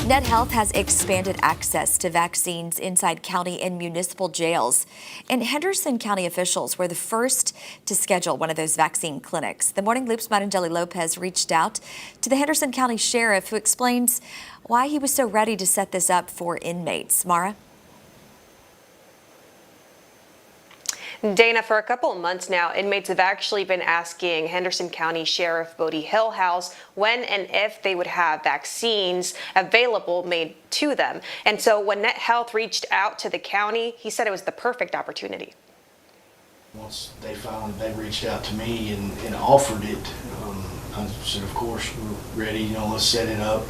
NetHealth has expanded access to vaccines inside county and municipal jails. And Henderson County officials were the first to schedule one of those vaccine clinics. The Morning Loop's Marangeli Lopez reached out to the Henderson County Sheriff, who explains why he was so ready to set this up for inmates. Mara? Dana, for a couple of months now, inmates have actually been asking Henderson County Sheriff Bodie Hillhouse when and if they would have vaccines available made to them. And so when NetHealth reached out to the county, he said it was the perfect opportunity. Once they reached out to me and offered it, I said, of course, we're ready, let's set it up.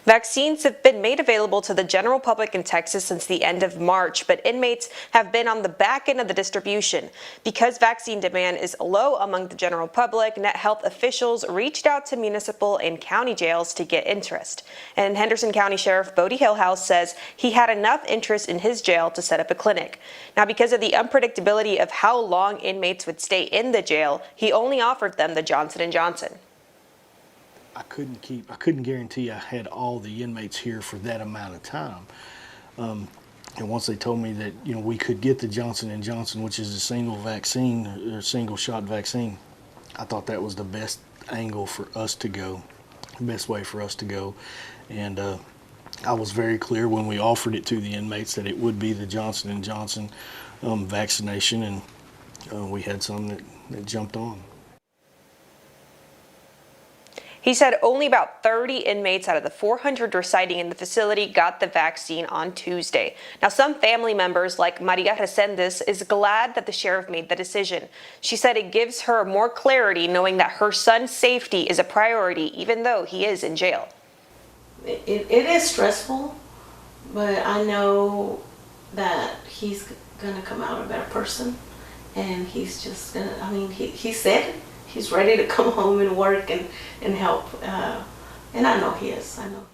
Vaccines have been made available to the general public in Texas since the end of March, but inmates have been on the back end of the distribution. Because vaccine demand is low among the general public, NetHealth officials reached out to municipal and county jails to get interest. And Henderson County Sheriff Bodie Hillhouse says he had enough interest in his jail to set up a clinic. Now, because of the unpredictability of how long inmates would stay in the jail, he only offered them the Johnson & Johnson. I couldn't guarantee I had all the inmates here for that amount of time. And once they told me that, we could get the Johnson & Johnson, which is a single vaccine or single shot vaccine, I thought that was the best angle for us to go, best way for us to go. And I was very clear when we offered it to the inmates that it would be the Johnson & Johnson vaccination, and we had some that jumped on. He said only about 30 inmates out of the 400 residing in the facility got the vaccine on Tuesday. Now, some family members, like Maria Resendes, is glad that the sheriff made the decision. She said it gives her more clarity knowing that her son's safety is a priority, even though he is in jail. It is stressful, but I know that he's going to come out a better person, and he's just going to, he said it. He's ready to come home and work and help. And I know he is. I know.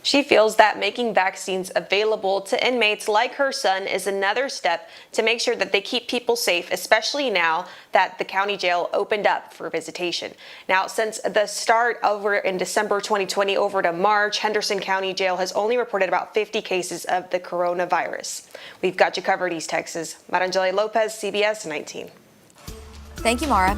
She feels that making vaccines available to inmates like her son is another step to make sure that they keep people safe, especially now that the county jail opened up for visitation. Now, since the start over in December 2020 over to March, Henderson County Jail has only reported about 50 cases of the coronavirus. We've got you covered, East Texas. Marangeli Lopez, CBS 19. Thank you, Mara.